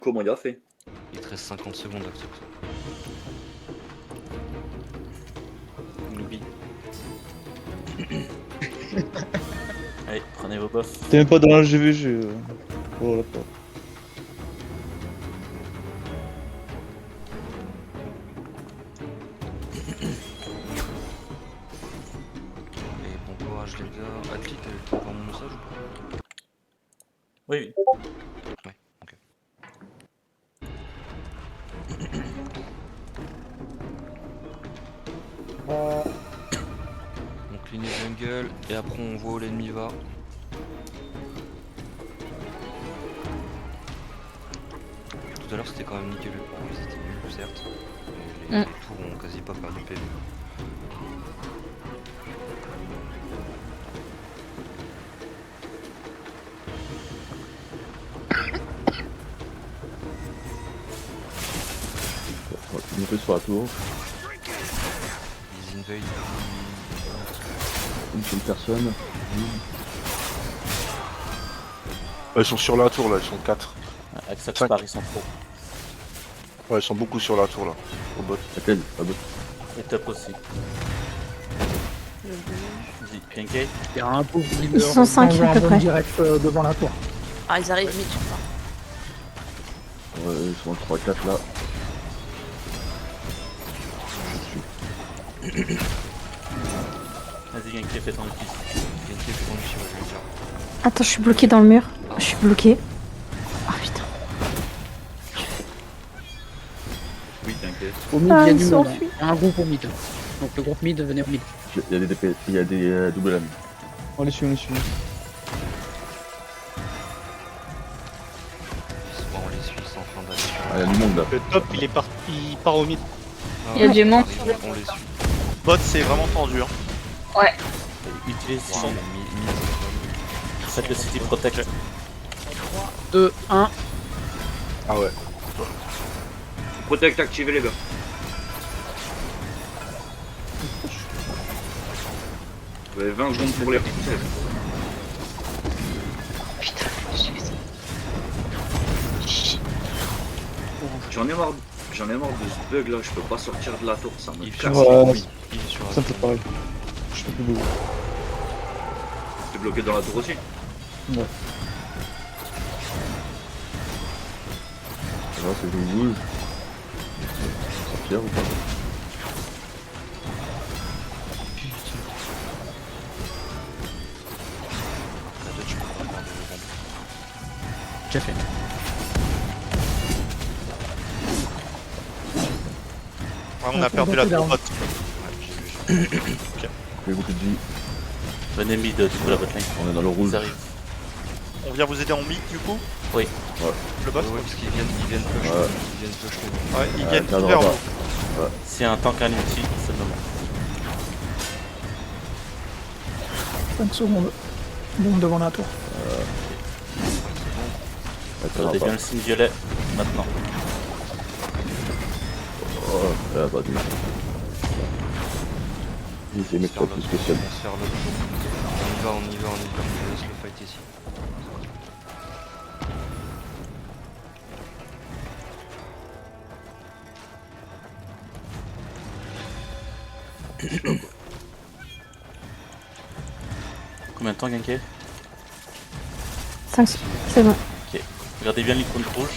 Comment il a fait? Il te reste 50 secondes après ça. Il oublie. Allez, prenez vos buffs. T'es même pas dans la GVG. Oh la porte. Et bon courage les gars. Atli, t'as encore mon message ou pas? Oui, Ouais, ok. On clean les jungle et après on voit où l'ennemi va. Tout à l'heure c'était quand même nickel, bon, ils étaient nuls certes, mais les tours ont quasi pas perdu PV. On va monter sur la tour. Ils invade. Une seule personne. Ils sont sur la tour là, ils sont 4. Axel Cinq. Paris sont trop. Ouais, ils sont beaucoup sur la tour là, au bot. Laquelle? La botte. Et top aussi. Vas-y, Pinkei. Il y a un pauvre leader. Ils sont 5 envoie à un peu bombe près. direct devant la tour. Ah, ils arrivent vite, je crois. Ouais, ils sont en 3-4 là. Vas-y, Pinkei, fais ton ulti. Pinkei fait ton ulti, ouais, je vais le dire. Attends, je suis bloqué dans le mur. Je suis bloqué. Oh putain. Oui, t'inquiète. Au mid, Ah, il y a ils du sont monde. enfuis. Il y a un groupe au mid. Donc le groupe mid, venez au mid. Il y a des DP, il y a des double lames. On les suit, on les suit. Bon, on les suit, ils sont en train d'aller sur Ah, il y a du monde là. Le top, il part au mid. Ah, Il y a du monde. On les suit. Bot, c'est vraiment tendu. Hein. Utilise Wow, son. Faites le city protect. 2, 1. Ah ouais. Protect activé les gars. Vous avez 20 secondes pour les repousser. J'en ai marre de ce bug là, je peux pas sortir de la tour, ça me Il est Ouais, sur casse. il est sur ça me fait pareil. Je fais plus beau. T'es bloqué dans la tour aussi. Ouais. Ça va, c'est que je bouge. Sortir ou pas? La Dutch, je peux pas prendre le bombe. J'ai fait. Ouais, on a perdu la tour bot. Il y a beaucoup de vie. Venez mid, du coup, la botlane. On est dans le rouge. Ils arrivent. On vient vous aider en mid du coup. Oui. Le bot. Ouais, parce qu'ils viennent push. Ouais. Ils viennent push le Ouais, ils viennent perdra vers pas. vous. S'il y a un tank à un ulti, c'est le moment. 5 secondes. Bombe devant la tour. Ouais, ça Regardez va bien pas. le signe violet, maintenant. Oh, là, bah, du. Il fait mettre On pas se plus faire spécial. l'autre tour. On y va. On laisse le fight ici. Combien de temps, Genkai? 5, c'est bon. Ok. Regardez bien l'icône rouge.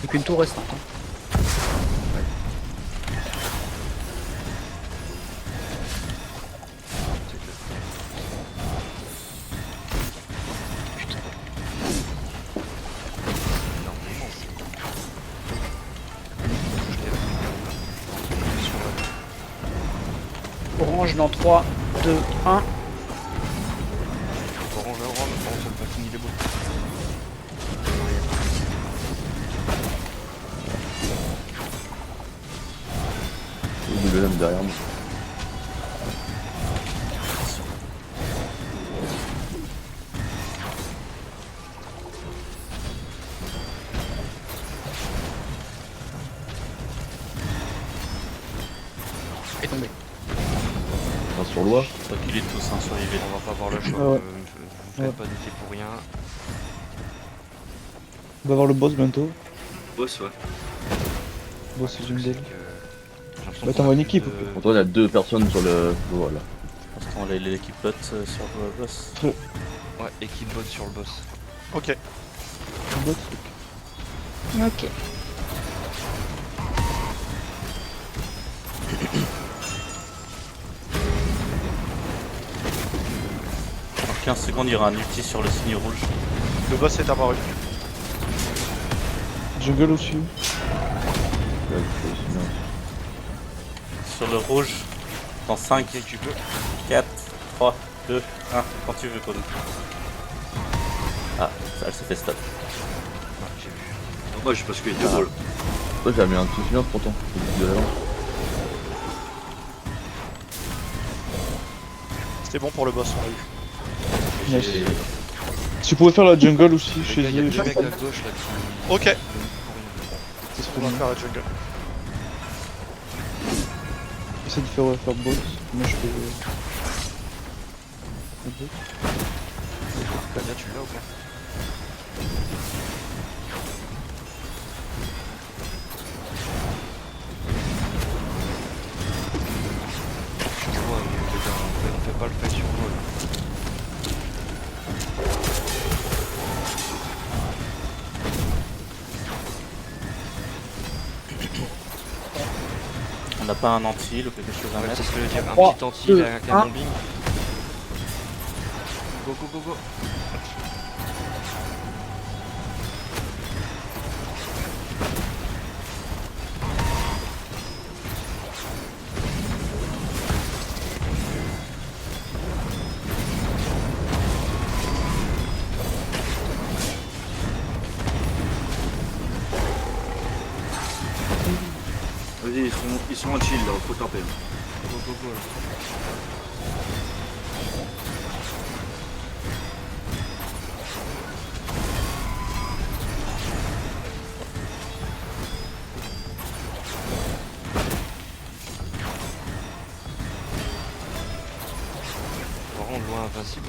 Plus qu'une tour restante. Hein. Orange dans 3, 2, 1. Orange, ça pas fini les bouts. le golem derrière moi. est tombé. Un sur loi. Reculez tous, hein, survivez. On va pas avoir le choix. Ouais. Vous faites Ouais. pas douter pour rien. On va voir le boss bientôt. Boss, ouais. Boss Le jungle. truc, c'est que j'ai l'impression Bah, qu'on t'envoies a une plus équipe, de- Pourtant, il y a 2 personnes sur le. Voilà. Parce qu'on a l'équipe bot sur le boss. Ouais, équipe bot sur le boss. Ok. Un bot. Ok. Dans 15 secondes, il y aura un ulti sur le signe rouge. Le boss est apparu. Jungle aussi. Là, il faut aussi bien. Sur le rouge, dans 5, Ok, tu peux. 4, 3, 2, 1, quand tu veux, Cody. Ah, ça, elle s'est fait stop. Ouais, j'ai vu. Dommage parce qu'il était drôle. Toi, j'avais mis un petit silence pourtant. C'est de l'avance. C'était bon pour le boss, on l'a eu. Nice. J'ai- Si vous pouvez faire la jungle aussi Les chez gars, il y a eux. deux mecs à gauche là qui. Ok. qui donnent C'est ce On qu'on va faire la jungle. essaie de faire boss. Moi je fais. Un peu. Kadia, tu l'as ou pas? Sur moi, les gars, on fait pas le fait sur moi. On n'a pas un anti ou quelque chose à Ouais, mettre. c'est ce que je veux dire, un 3, petit anti 2, avec un 1. bombing. Go go go go. Vas-y, ils sont en chill là, faut taper. Go go go. Vraiment loin invincible.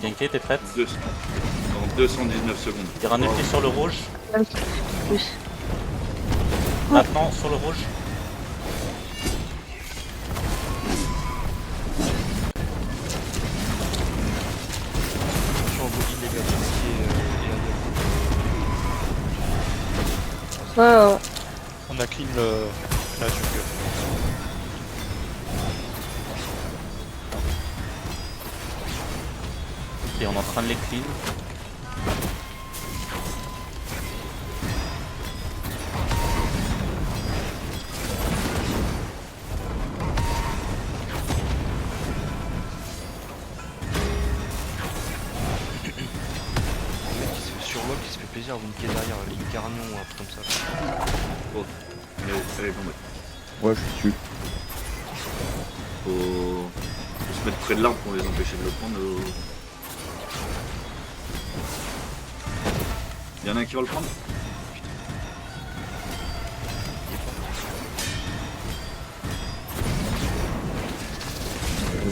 Genki, t'es prête? Dans 219 secondes. Il y aura un ulti sur le rouge. Plus. Maintenant, sur le rouge. Attention au body les gars, et Wow. On a clean la jungle. Et on est en train de les clean. Le mec qui se fait surlock, qui se fait plaisir à vous niquer derrière avec une carnion ou un truc comme ça. Allez, bon, Ouais, je suis dessus. faut se mettre près de l'arbre pour les empêcher de le prendre. Il y en a un qui va le prendre?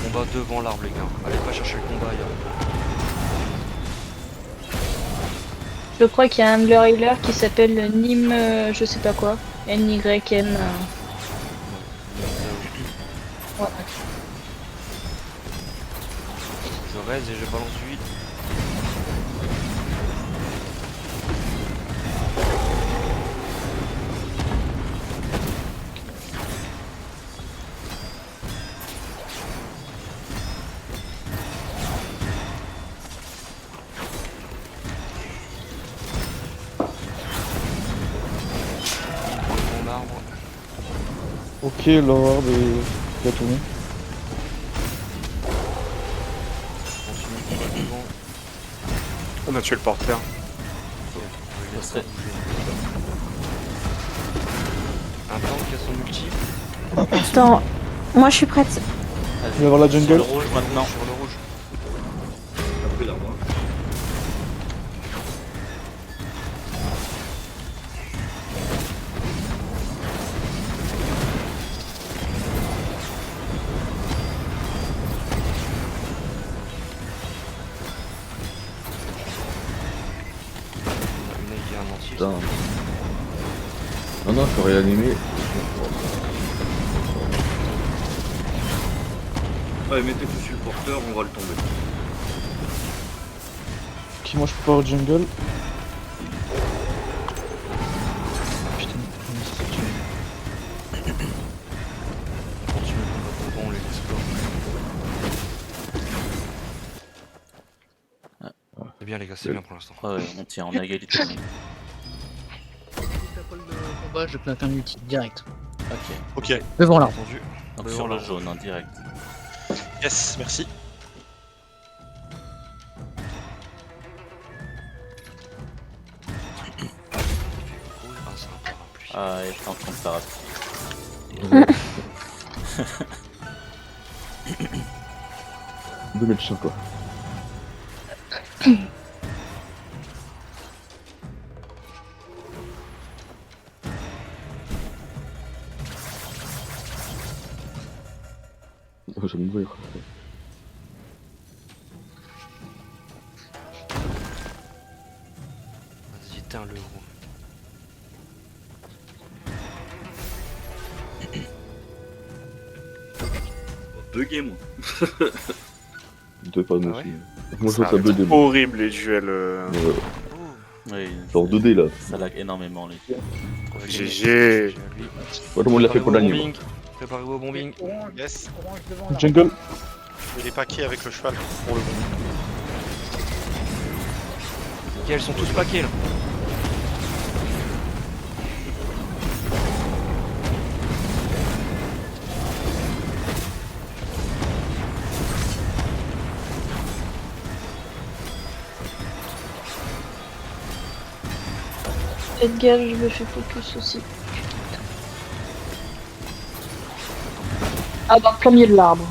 Combat devant l'arbre les gars. Allez pas chercher le combat ailleurs. Je crois qu'il y a un Blur Healer qui s'appelle Nîmes, je sais pas quoi. NYM. Ouais. Je raise et je balance du huile. Devant l'arbre. Ok, l'orbe est a tourné. Continue le combat devant. On a tué le porteur. Ok, je laisse serait- ça bouger. Un tank qui a son ulti. Attends, moi je suis prête. Je vais avoir la Sur jungle. le rouge maintenant. Sur le rouge. Après là, moi. Une aiguille, un entier. Putain. Non, non, je peux réanimer. Ouais, mettez tout sur le porteur, on va le tomber. Ok, moi je peux pas avoir jungle. Putain, comment ça s'est tué. On continue le combat bon, on les laisse pas. C'est bien les gars, c'est bien pour l'instant. Ouais, on tient, on est à égalité. Combat, je plaque un ulti direct. Ok. Ok, Devant l'arbre. Entendu. Donc Ouais, sur le voilà. jaune, en direct. yes, merci. Rouge, ah, c'est un parapluie. Ah, il est en train de parapluie. Deux médecins, quoi. Oh, je vais mourir. Vas-y, éteins le roux. Bugué, moi. Deux pas Ah moi ouais aussi. Moi, je Ça vois ça va être BD. horrible les duels. Oui, Genre 2D là. ça lag énormément les gars. GG. Voilà, on l'a fait pour l'anime. bombing. Préparez-vous au bombing. Yes. Jungle. Il est paqué avec le cheval pour le bon. Ok, elles sont tous paquées là. Faites gaffe, je me fais focus aussi. Ah bah, plein milieu de l'arbre.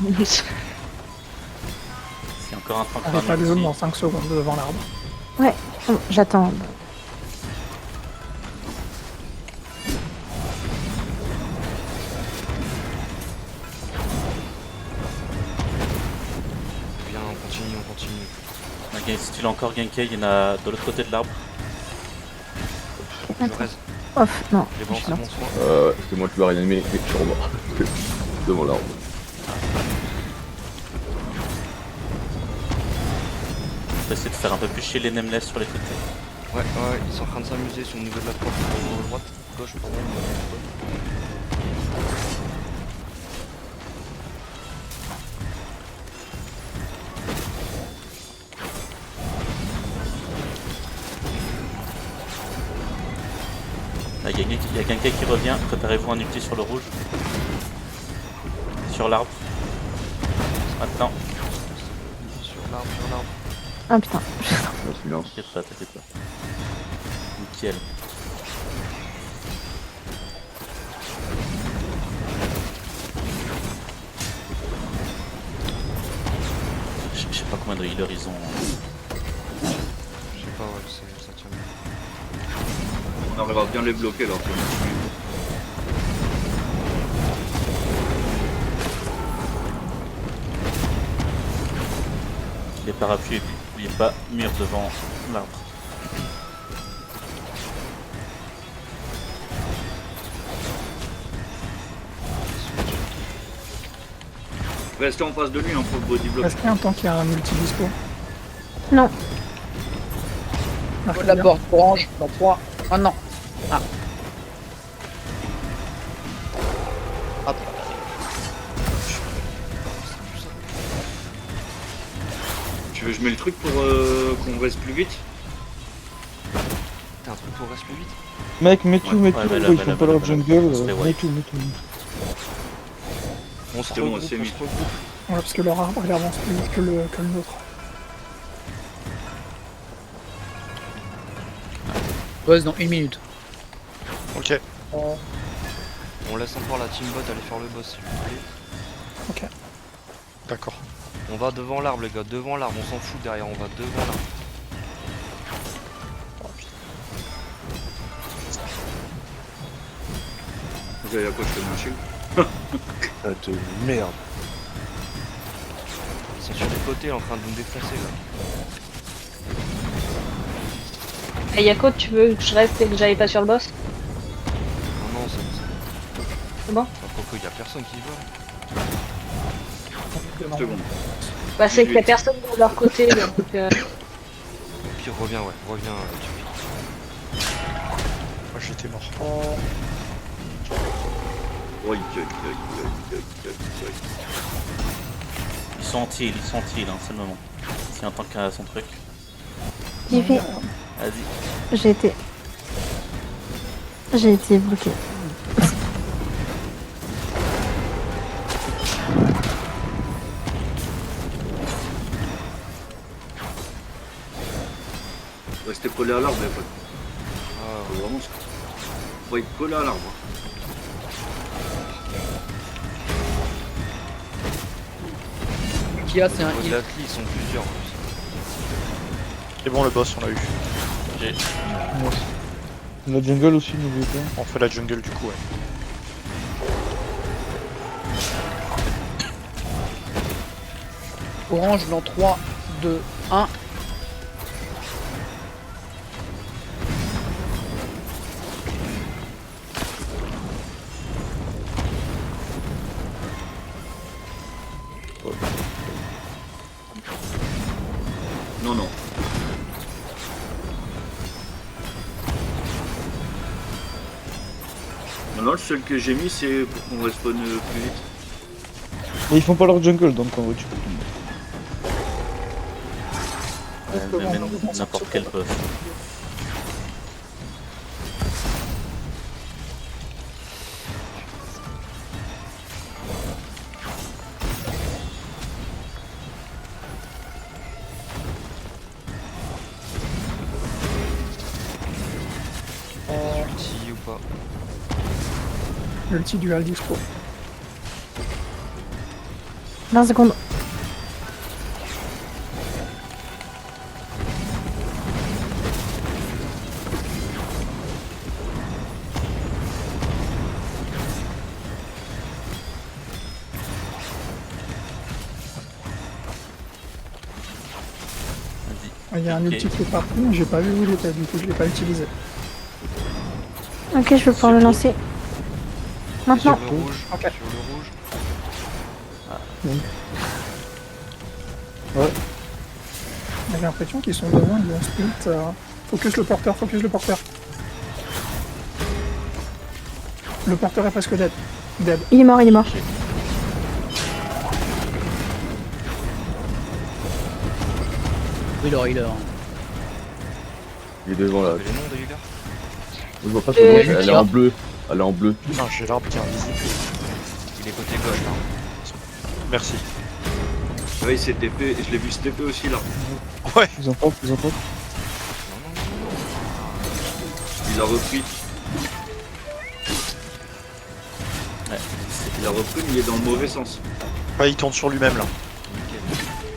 C'est encore un train Arrive pas de zone dans 5 secondes devant l'arbre. Oh, j'attends. Bien, on continue, on continue. Ok, si tu l'as encore ganké, il y en a de l'autre côté de l'arbre. Je reste. Off, non. Les bon, c'est bon, soit. C'est moi qui vais réanimer et je suis en bas. Devant l'arbre. On va essayer de faire un peu plus chier les nameless sur les côtés. Ouais, ouais, ils sont en train de s'amuser sur le niveau de la porte. Droite, gauche, pardon. Là, il y a ganké qui revient. Préparez-vous un ulti sur le rouge. Sur l'arbre. Maintenant. Sur l'arbre, sur l'arbre. Ah putain. Le silence. T'inquiète pas, t'inquiète pas. Nickel. Je sais pas combien de healers ils ont. Je sais pas, ouais, ça tient bien. On arrive à bien les bloquer là. Les parapluies, n'oubliez pas, mur devant l'arbre. Restez en face de lui hein, pour le body block. Est-ce qu'il y a un temps qui a un multi dispo? Non. Faut d'abord orange dans 3. Ah non. Ah. Hop. Tu veux que je mets le truc pour qu'on reste plus vite? T'as un truc pour rester plus vite? Mec, mets tout, mets tout. Ouais, mais là, Ils mais font là, pas mais leur là, jungle. on se fait Mets wipe. tout, mets tout. On se C'est bon, regroupe, c'est on mis. se regroupe. Ouais, parce que leur arbre il avance plus vite que le nôtre. Boss dans 1 minute. Ok. On On laisse encore la team bot aller faire le boss s'il vous plaît. Ok. D'accord. On va devant l'arbre les gars, devant l'arbre, on s'en fout derrière, on va devant l'arbre. Vous avez à quoi je fais un shield? Ah, de merde. Ils sont sur les côtés en train de nous défoncer là. Et Yako, tu veux que je reste et que j'aille pas sur le boss? Non, non, c'est bon. C'est bon? Pourquoi il y a personne qui va? Seconde. Bah, c'est qu'il y a 18. personne de leur côté, donc Puis reviens, ouais, reviens. Moi j'étais mort. Oi, oi, oi, oi, oi, oi, oi. Ils sont anti-heal, hein, c'est le moment. Si un tank a son truc. J'y vais. Vas-y. J'ai été bloqué. Restez collé à l'arbre, y'a pas de... Ah, Faut vraiment... Faut être collé à l'arbre. Kia, c'est un les heal. athlètes ils sont plusieurs en plus. C'est bon, le boss, on l'a eu. La jungle aussi, n'oubliez pas. On fait la jungle du coup, ouais. Orange dans 3, 2, 1. Non, non. Non, non, le seul que j'ai mis, c'est pour qu'on respawn plus vite. Et ils font pas leur jungle, donc en vrai tu peux tout mettre. Même n'importe quel buff. Ulti ou pas? L'ulti dual dispo. 20 secondes. Il y a un ulti qui est parti, mais j'ai pas vu où il était, du coup je l'ai pas utilisé. Ok, je vais pouvoir le lancer. Maintenant. Sur le rouge, Ok. sur le rouge. J'ai l'impression qu'ils sont devant, ils vont split. Focus le porteur, focus le porteur. Le porteur est presque dead. Dead. Il est mort, il est mort. Healer. Il est devant là. Vous avez les noms des healers? Je vois pas son nom, elle est en bleu. Elle est en bleu. Putain, j'ai l'arbre qui est invisible. Il est côté gauche là. Merci. Ouais, il s'est TP, je l'ai vu se TP aussi là. Ouais. Ils ont pop, ils ont pop. Il a repris. Ouais. Il a repris, mais il est dans le mauvais sens. Ouais, il tourne sur lui-même là.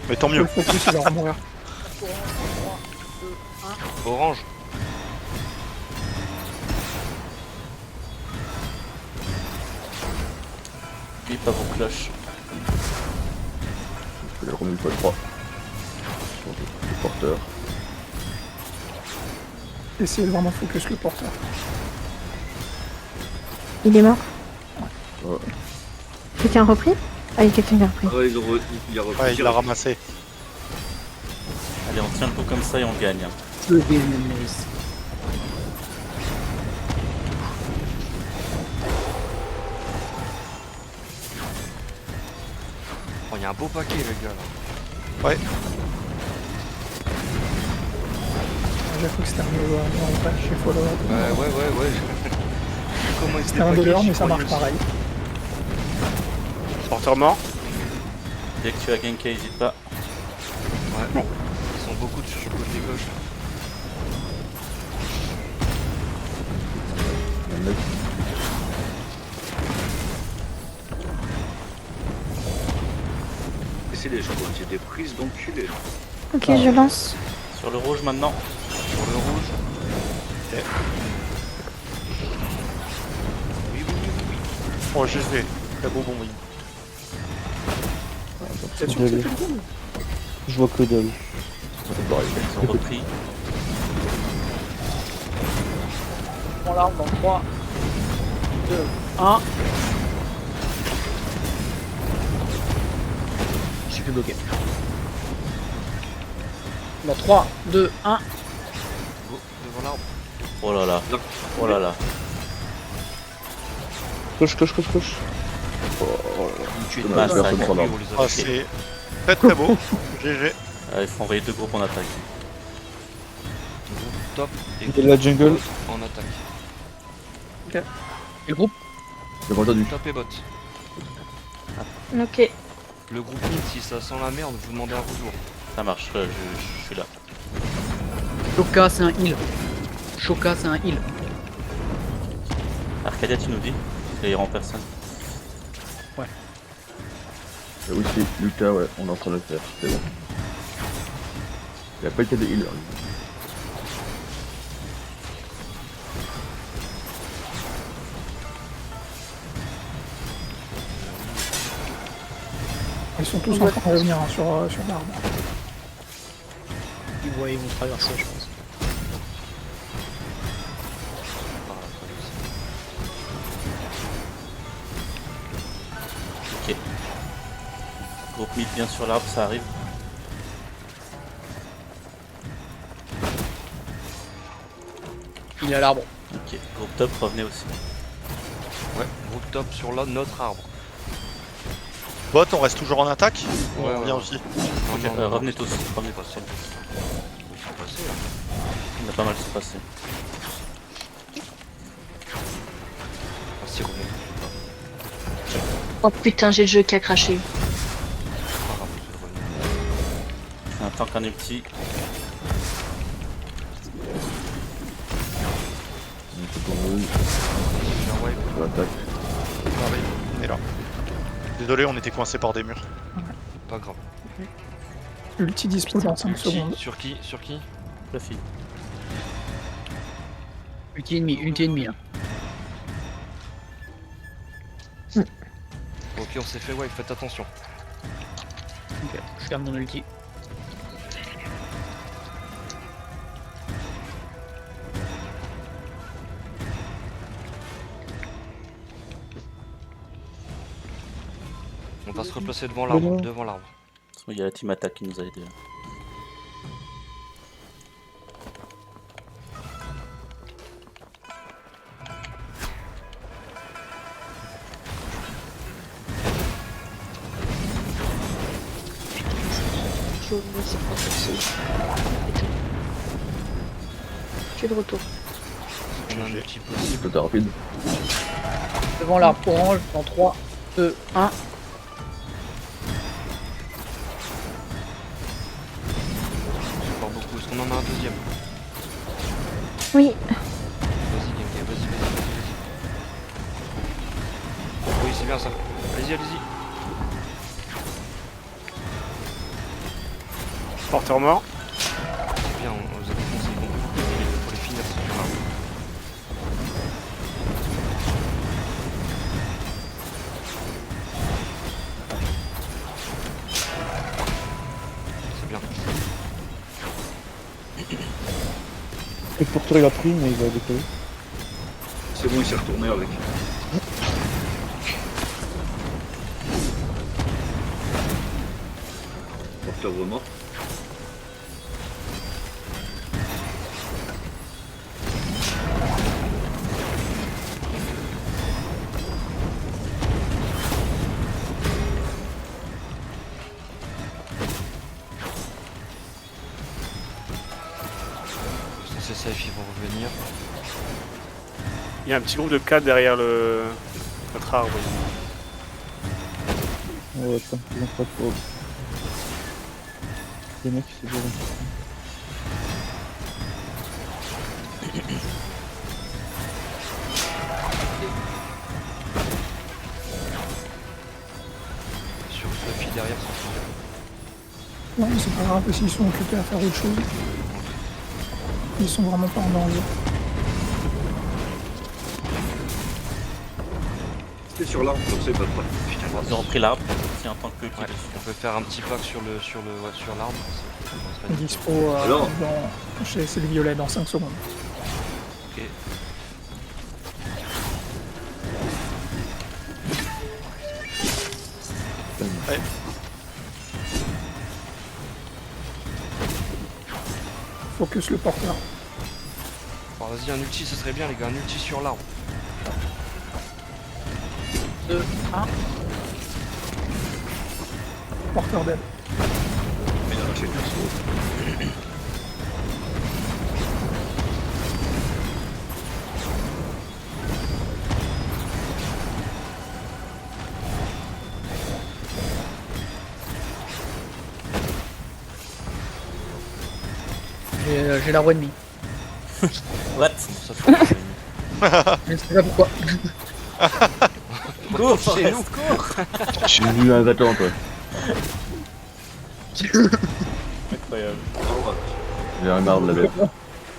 Mais tant Le mieux. focus, il va mourir. Orange. Lui, pas vos cloches. Je vais remuer x3. Le porteur. Essayez de vraiment focus le porteur. Il est mort. Ouais. Quelqu'un a repris? Ah, il y a quelqu'un qui a repris. Ouais, il a repris. Ouais, il l'a ramassé. Allez, on tient le coup comme ça et on gagne. Hein. Le business. Oh, il y a un beau paquet les gars là. Ouais. J'ai cru que c'était un nouveau patch chez Follow. Ouais. Comment il C'était un délire, mais ça marche aussi. pareil. Porteur mort. Dès que tu as ganké, n'hésite pas. Ouais. Ils sont beaucoup sur le côté gauche. Un mec. lancer les gens, j'ai des prises d'enculés. Ok, je lance. Sur le rouge maintenant. Sur le rouge. Ok. Oh, je vais. La beau bon, oui. C'est sûr que Désolé. c'est fait le coup. Je vois que dalle. Ils ont repris. On l'arme dans 3, 2, 1. Je suis plus bloqué. Dans 3, 2, 1. Go, devant l'arbre. Oh là là. Oh là là. Coche. Massacre. Personne s'en Oui, arme. on les a Ah, fait. c'est très beau. GG. Il faut envoyer 2 groupes en attaque. Groupe top et Et la jungle. bot en attaque. Et le groupe? J'ai pas entendu. Top et bot. Ok. Le groupe mid, si ça sent la merde, vous demandez un retour. Ça marche, je suis là. Shoka, c'est un heal. Shoka, c'est un heal. Arcadia, tu nous dis? Il y en personne. Oui, c'est Lucas, ouais, on est en train de le faire, c'est bon. Il a pas été de healer. Ils sont tous en train de revenir hein, sur l'arbre. Ils vont traverser, je pense. Par la traversée. Ok. Groupe mid bien sur l'arbre, ça arrive. Il est à l'arbre. Ok. Groupe top, revenez aussi. Ouais, groupe top sur là, notre arbre. Bot, on reste toujours en attaque? Ouais, On ouais, vient ouais. aussi. Non, Revenez tous, revenez tous. Passez. Passez, là. On a pas mal se passer. Ah, si, remonte. Oh putain, j'ai le jeu qui a craché. Pas grave, je vais revenir. Un tank en ulti. J'ai un wipe. On attaque. Ah oui, on est là. Désolé, on était coincé par des murs. Pas grave. Ulti dispo dans 5 secondes. Sur qui? Sur qui? La fille. Ulti ennemi. Hein. Ok, on s'est fait wipe, faites attention. Ok, je garde mon ulti. On va se replacer devant l'arbre. Voilà. Devant l'arbre. Il y a la team attaque qui nous a aidés. Je c'est pas possible. Et tout. Je suis de retour. On a un petit possible. C'était rapide. Devant l'arbre orange, dans 3, 2, 1. Pas beaucoup. Est-ce qu'on en a un deuxième? Oui. Vas-y, Genkai, vas-y. Oui, c'est bien ça. Allez-y. Porteur mort. C'est bien, on vous a défoncé les comptes. Pour les finir, c'est bien. C'est bien. Le porteur il a pris, mais il va décoller. C'est bon, il s'est retourné avec. Porteur remords. C'est safe, ils vont revenir. Il y a un petit groupe de 4 derrière notre arbre. Ouais, attends, ils ont pas trop. Les mecs, c'est bien. Sur Fluffy derrière, c'est bien. Non, mais c'est pas grave, s'ils sont occupés à faire autre chose. Ils sont vraiment pas en danger. C'était sur l'arbre, comme ça, il va pas. Putain, Ils ont repris l'arbre. Si en tant que Ouais, on peut faire un petit pack sur l'arbre. Ça serait Dispo Alors chez c'est le violet dans 5 secondes. Ok. Focus le porteur. Bon, vas-y, un ulti, ce serait bien, les gars, un ulti sur l'arbre. 2, 1. Porteur dead. Mais non, j'ai perso. J'ai l'arbre ennemi. What? Ça fait un Je ne sais pas pourquoi. Cours, chez nous, cours! J'ai vu un d'attente, ouais. Incroyable. J'ai un marre de la bête.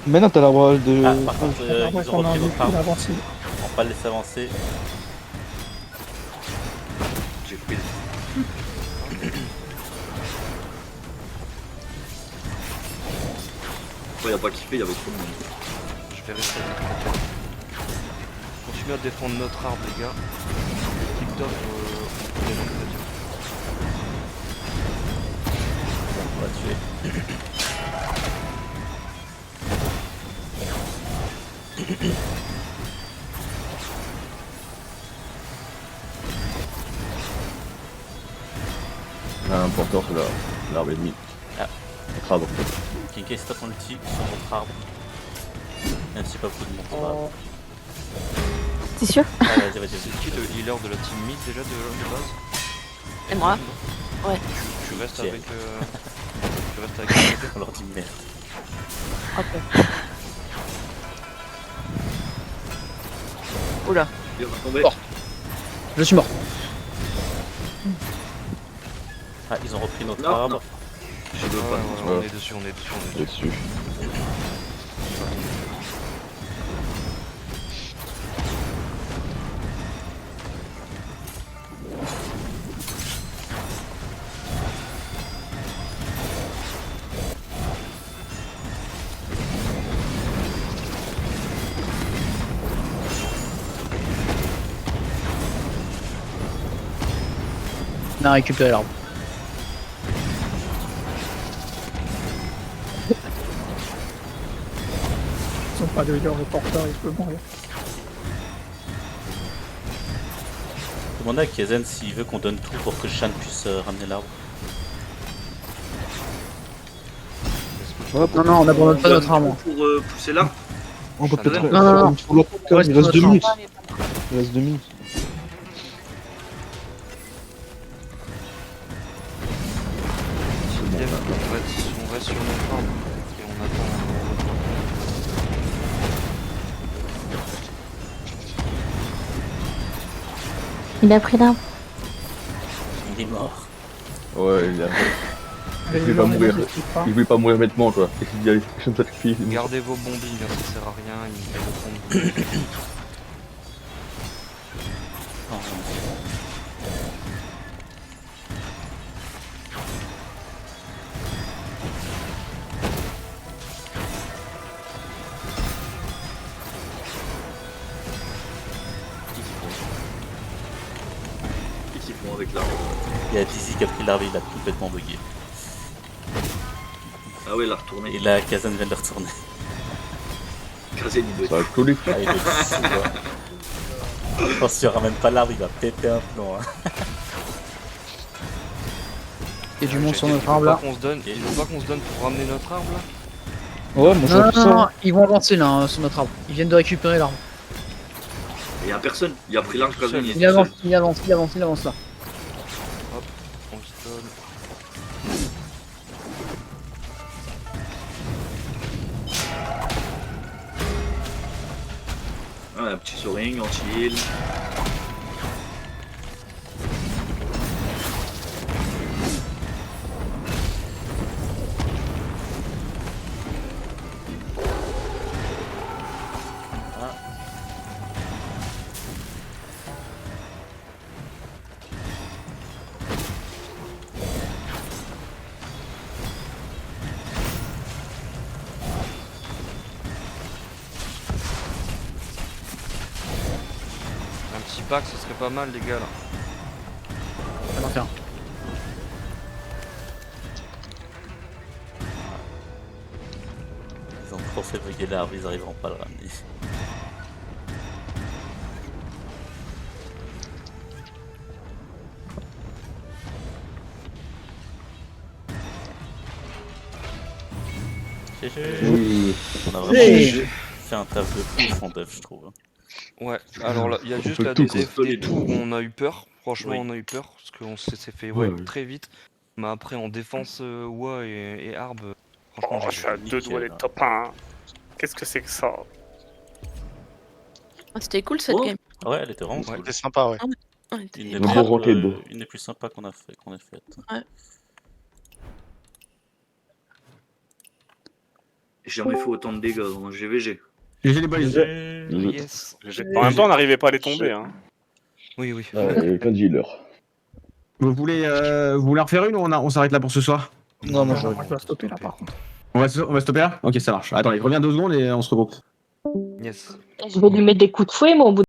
Maintenant t'as l'arbre de... Ah, par contre, L'arbre ils est ont en repris envie, notre il arbre. avance. On va pas le laisser avancer. J'ai pris. Après, il a pas kiffé, il y avait trop de monde. Je vais rester avec mon pote. Continuez à défendre notre arbre, les gars. TikTok, on peut les lancer, on va dire. On va tuer. Là, un porteur, c'est l'arbre ennemi. Ah. Le crabe. Kinkai, c'est pas ton ulti sur votre arbre. Même si pas beaucoup de monde sur l'arbre. T'es sûr? Ah, vas-y, vas-y, C'est vas-y. qui le healer de la team mid déjà de base? Et moi? Ouais. Tu restes Tiens. avec. Tu restes avec le côté. On leur dit merde. Ok. Oula, Il va tomber. Bon. je suis mort. Ah, ils ont repris notre Non, arbre. non. Je veux Ouais, pas. ouais, on est dessus, on est dessus, on est dessus. Dessus. On a récupéré l'arbre. Ils ont pas de healer, le porteur, il peut mourir. Demandez à Kiezen s'il veut qu'on donne tout pour que Shan puisse ramener l'arbre. Ouais, Non, non, on abandonne pas notre arbre. Pour pousser l'arbre. on peut peut-être... Non, non, non. il faut la porte, Reste il reste 2 notre minutes. Il reste 2 minutes. On reste sur notre arbre et on attend. Il a pris l'arbre. Il est mort. Ouais, il a... Les Il va healers, mourir. ils kiffent pas. Il voulait pas mourir bêtement, toi. Et s'il dit, allez, je me sacrifie. Gardez vos bombings, hein, ça sert à rien. Ils vont prendre. Oh, Qu'est-ce qu'ils font avec l'arbre? il y a Dizzy qui a pris l'arbre, il a complètement bugué. Ah ouais, il a retourné. Et là, Kazan vient de le retourner. Casé niveau. Ça va coller. Ah, il est fou, quoi. Je pense que si on ramène pas l'arbre, il va péter un plomb. Hein. Il y a du monde sur notre Il faut arbre pas là. qu'on se donne. Il faut pas qu'on se donne pour ramener notre arbre là. Ouais, moi Non, non, ça. non, non, ils vont avancer là hein, sur notre arbre. Ils viennent de récupérer l'arbre. Il y a personne. Il a pris l'arbre Casé. Il avance, il avance, il avance, il avance là. On se donne. Ah, un petit soaring, anti-heal. petit pack, ce serait pas mal, les gars, là. Ça va faire. Ils ont trop fait briguer l'arbre, ils arriveront pas à le ramener. Oui. On a vraiment fait un taf de fou en dev, je trouve. Ouais, alors là, il y a juste peut la tout DDF des tours où on a eu peur. Franchement, Oui. on a eu peur parce qu'on s'est fait Ouais, wipe ouais. très vite. Mais après, en défense, Wa et Arb, franchement, Oh, je suis à deux doigts des top 1. Qu'est-ce que c'est que ça? C'était cool cette Oh. game. Ouais, elle était vraiment Ouais. cool. C'était sympa, ouais. Ouais, Une t'es- des, Un bon meilleures, rocket beau. une des plus sympas qu'on ait faites. J'ai jamais fait autant de dégâts en GVG. GG les boys. Yes. En même temps, on n'arrivait pas à les tomber. Hein. Oui, oui. Ah, il y avait plein de healers. Vous voulez en refaire une ou on s'arrête là pour ce soir? Non, moi je dois stopper là par contre. On va stopper là? Ok, ça marche. Attends, il revient 2 secondes et on se regroupe. Yes. Je vais lui mettre des coups de fouet, moi, au bout